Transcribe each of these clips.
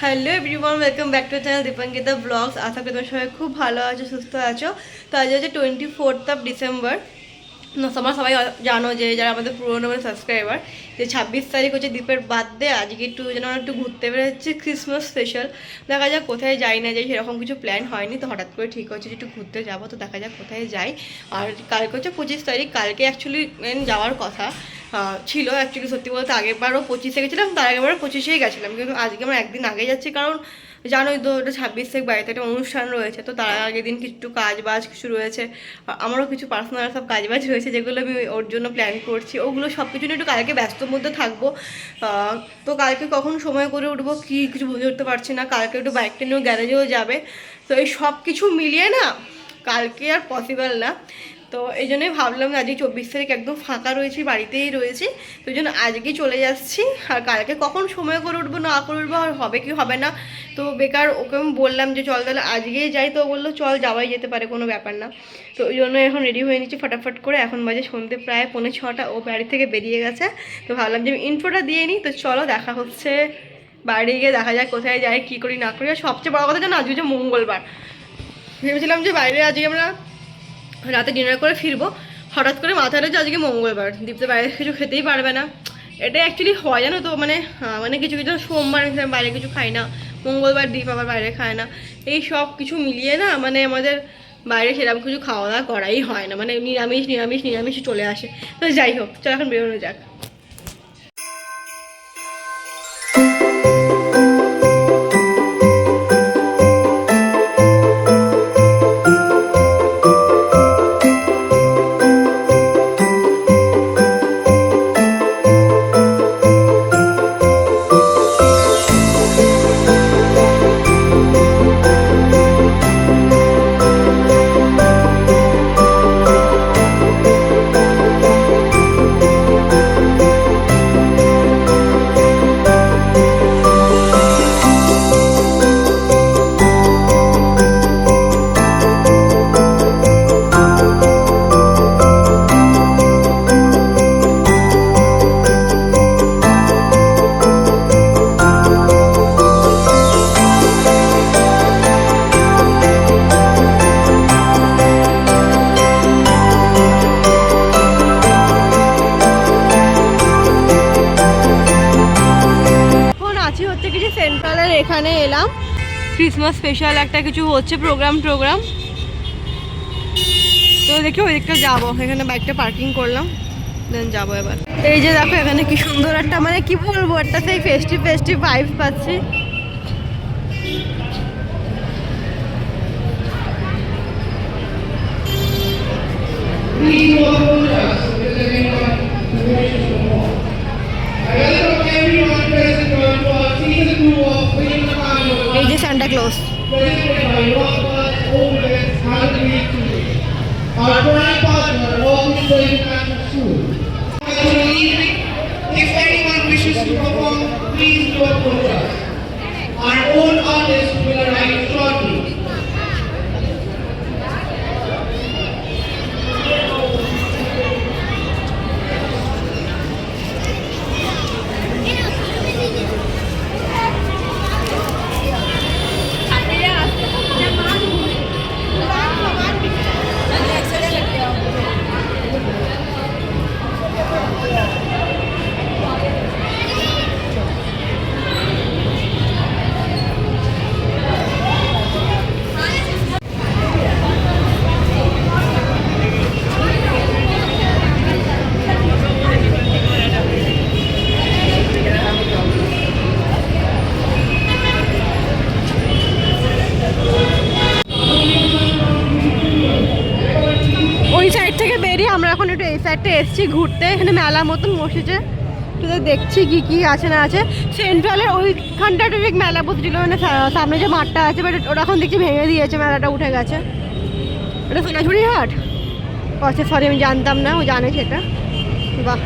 Hello everyone, welcome back to channel Dipankita blogs. আশা করি তোমার সবাই খুব ভালো আছো, সুস্থ আছো। তো আজ হচ্ছে 24 ডিসেম্বর। তোমরা সবাই জানো যে যারা আমাদের পুরোনো সাবস্ক্রাইবার, যে 26 তারিখ হচ্ছে দীপের বার্থডে। আজকে যেন একটু ঘুরতে বেরোচ্ছে, ক্রিসমাস স্পেশাল। দেখা যাক কোথায় যাই না যাই, সেরকম কিছু প্ল্যান হয়নি। তো হঠাৎ করে ঠিক হচ্ছে যে একটু ঘুরতে যাবো। তো দেখা যাক কোথায় যাই। আর কালকে হচ্ছে 25 তারিখ, কালকে অ্যাকচুয়ালি যাওয়ার কথা ছিল। অ্যাকচুয়ালি সত্যি বলতে আগেরবারও 25-এ গেছিলাম, তার আগেরবারও 25-এই গেছিলাম, কিন্তু আজকে আমরা একদিন আগে যাচ্ছি। কারণ জানোই তো, ওটা 26 তারিখ বাড়িতে একটা অনুষ্ঠান রয়েছে। তো তার আগের দিন কিছু কাজ বাজ কিছু রয়েছে, আমারও কিছু পার্সোনাল সব কাজ বাজ রয়েছে, যেগুলো আমি ওর জন্য প্ল্যান করছি। ওগুলো সব কিছু নিয়ে একটু কালকে ব্যস্তর মধ্যে থাকবো। তো কালকে কখন সময় করে উঠবো কি কিছু বুঝে উঠতে পারছি না। কালকে একটু বাইকটা নিয়েও গ্যারেজেও যাবে। তো এই সব কিছু মিলিয়ে না কালকে আর পসিবল না। তো এই জন্যই ভাবলাম আজকে 24 তারিখ একদম ফাঁকা রয়েছি, বাড়িতেই রয়েছি। তো ওই জন্য আজকেই চলে যাচ্ছি। আর কালকে কখন সময় করে উঠবো না করে উঠবো, আর হবে কি হবে না, তো বেকার ওকে আমি বললাম যে চল তাহলে আজকেই যাই। তো বললো চল, যাওয়াই যেতে পারে, কোনো ব্যাপার না। তো ওই জন্য এখন রেডি হয়ে নিচ্ছি ফটাফট করে। এখন বাজে সন্ধ্যে প্রায় 5:45, ও বাড়ি থেকে বেরিয়ে গেছে। তো ভাবলাম যে আমি ইনফোটা দিয়ে নিই। তো চলো দেখা হচ্ছে বাড়ি গিয়ে, দেখা যায় কোথায় যাই কী করি না করি। আর সবচেয়ে বড় কথা জানো, আজকে হচ্ছে মঙ্গলবার। ভেবেছিলাম যে বাইরে আজকে আমরা রাতে ডিনার করে ফিরবো, হঠাৎ করে মাথায় যে আজকে মঙ্গলবার, দীপ্ত বাইরে কিছু খেতেই পারবে না। এটা অ্যাকচুয়ালি হয় জানো তো, মানে কিছু কিছু সোমবার বাইরে কিছু খাই না, মঙ্গলবার দীপ আবার বাইরে খায় না। এই সব কিছু মিলিয়ে না আমাদের বাইরে সেরকম কিছু খাওয়া দাওয়া করাই হয় না, মানে নিরামিষ নিরামিষ নিরামিষ চলে আসে। তো যাই হোক, চল এখন বেরোনো যাক। সেন্ট্রালের এখানে এলাম, ক্রিসমাস স্পেশাল একটা কিছু হচ্ছে প্রোগ্রাম। তো দেখি ওই দিকটা যাবো, এখানে বাইকটা পার্কিং করলাম, দেন যাবো এবার। এই যে দেখো এখানে কি সুন্দর একটা, মানে কি বলবো, একটা সেই ফেস্টিভ ভাইব পাচ্ছি। এই যে Santa Claus. If anyone wishes to perform, please do approach us. Our own artist will arrive shortly. আমরা এখন একটু এই সাইডটা এসেছি ঘুরতে, এখানে মেলা মতন বসেছে, দেখছি কি কি আছে না আছে। সেন্ট্রালের ওইখানটা ঠিক মেলা বসেছিল, মানে সামনে যে মাঠটা আছে, বাট ওটা এখন দেখছি ভেঙে দিয়েছে, মেলাটা উঠে গেছে। ওটা সোনাঝুরি হাট, আচ্ছা সরি আমি জানতাম না, ও জানে সেটা। বাহ,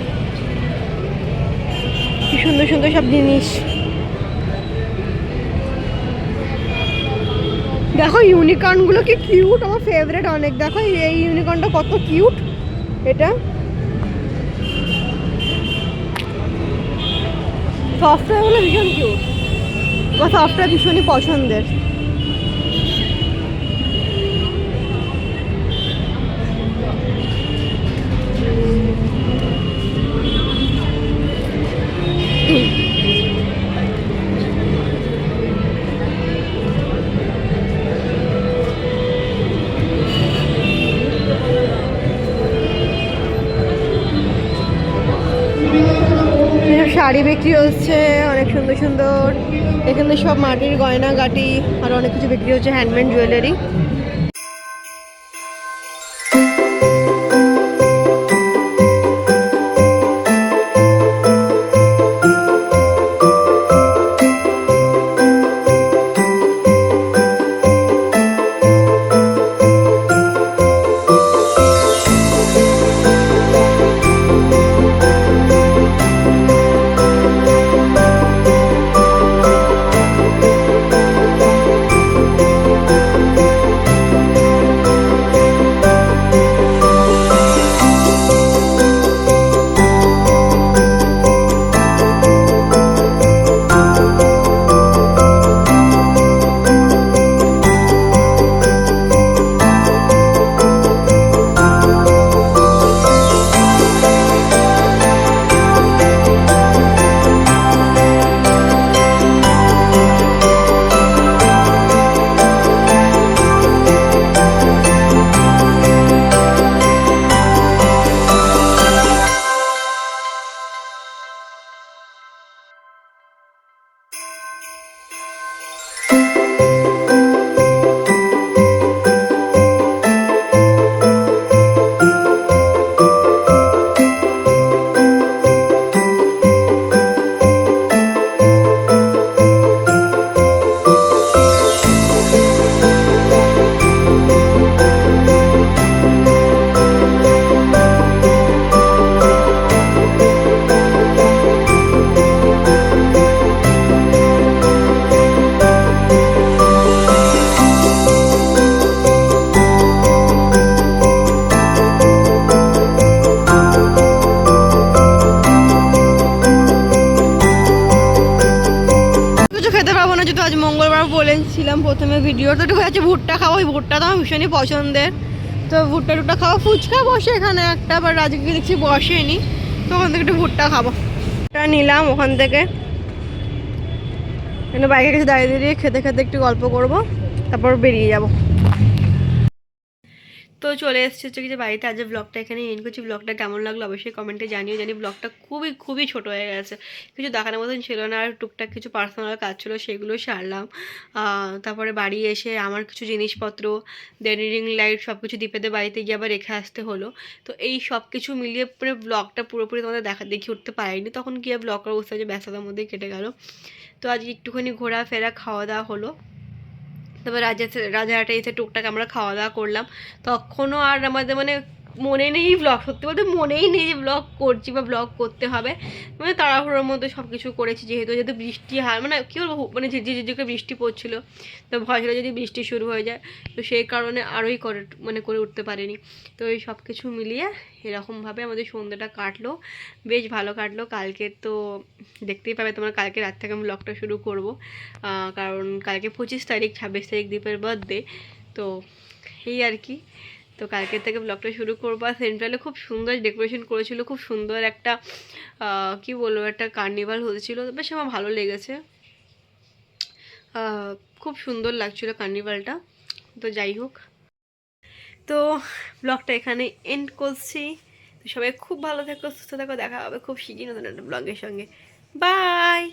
কি সুন্দর সুন্দর সব জিনিস। দেখো ইউনিকর্নগুলো কি কিউট, আমার ফেভারিট অনেক। দেখো এই ইউনিকর্নটা কত কিউট, এটা সফটওয়্যারগুলো ভীষণ কিউট। আমার সফটটা ভীষণই পছন্দের। শাড়ি বিক্রি হচ্ছে অনেক সুন্দর সুন্দর, এখানে সব মাটির গয়নাগাটি আর অনেক কিছু বিক্রি হচ্ছে, হ্যান্ডমেড জুয়েলারি। আজ মঙ্গলবার বলেছিলাম প্রথমে ভিডিও, তো একটু হচ্ছে ভুট্টা খাবো, ওই ভুট্টা তো আমার ভীষণই পছন্দের। তো ভুট্টা টুট্টা খাবো, ফুচকা বসে এখানে একটা, আবার আজকে দেখছি বসেনি, তো ওখান থেকে একটু ভুট্টা খাবো। ভুট্টা নিলাম ওখান থেকে, বাইকের কাছে দাঁড়িয়ে দাঁড়িয়ে খেতে খেতে একটু গল্প করবো, তারপর বেরিয়ে যাবো। তো চলে এসেছে হচ্ছে কিছু বাড়িতে, আজ ব্লগটা এখানে এন্ড করছি। ব্লগটা কেমন লাগলো অবশ্যই কমেন্টে জানিও। জানি ব্লগটা খুবই খুবই ছোট হয়ে গেছে, কিছু দেখানোর মতন ছিল না, আর টুকটাক কিছু পার্সোনাল কাজ ছিল সেগুলো সারলাম। তারপরে বাড়ি এসে আমার কিছু জিনিসপত্র, দেন রিং লাইট সব কিছু দীপেদের বাড়িতে গিয়ে আবার রেখে আসতে হলো। তো এই সব কিছু মিলিয়ে পুরো ব্লগটা পুরোপুরি তোমাদের দেখে উঠতে পারিনি, তখন গিয়ে ব্লগের অবস্থা যে ব্যস্ততার মধ্যেই কেটে গেল। তো আজকে একটুখানি ঘোরাফেরা খাওয়া দাওয়া হলো, তারপর রাজাহাটে এসে টুকটাক আমরা খাওয়া দাওয়া করলাম। তখনও আর আমাদের মানে মনে নেই ব্লগ, সত্যি বলতে মনেই নেই যে ব্লগ করছি বা ব্লগ করতে হবে, মানে তাড়াহুড়োর মধ্যে সব কিছু করেছি। যেহেতু বৃষ্টি মানে কী বলবো, মানে ঝিরঝির করে বৃষ্টি পড়ছিল, তো ভয় ছিল যদি বৃষ্টি শুরু হয়ে যায়, তো সেই কারণে আরোই করে উঠতে পারিনি। তো এই সব কিছু মিলিয়ে এরকমভাবে আমাদের সন্ধ্যাটা কাটলো, বেশ ভালো কাটলো। কালকে তো দেখতেই পাবে তোমরা, কালকে রাত থেকে আমি ব্লগটা শুরু করব, কারণ কালকে 25 তারিখ, 26 তারিখ দীপের বার্থডে, তো এই আর কি। তো কালকের থেকে ব্লগটা শুরু করবো। আর সেন্ট্রালে খুব সুন্দর ডেকোরেশন করেছিল, খুব সুন্দর একটা কি বলবো, একটা কার্নিভাল হয়েছিল, বেশ আমার ভালো লেগেছে, খুব সুন্দর লাগছিল কার্নিভালটা। তো যাই হোক, তো ব্লগটা এখানে এন্ড করছি। তো সবাই খুব ভালো থেকো, সুস্থ থেকো, দেখা হবে খুব শিগগিরই নতুন একটা ব্লগের সঙ্গে। বাই।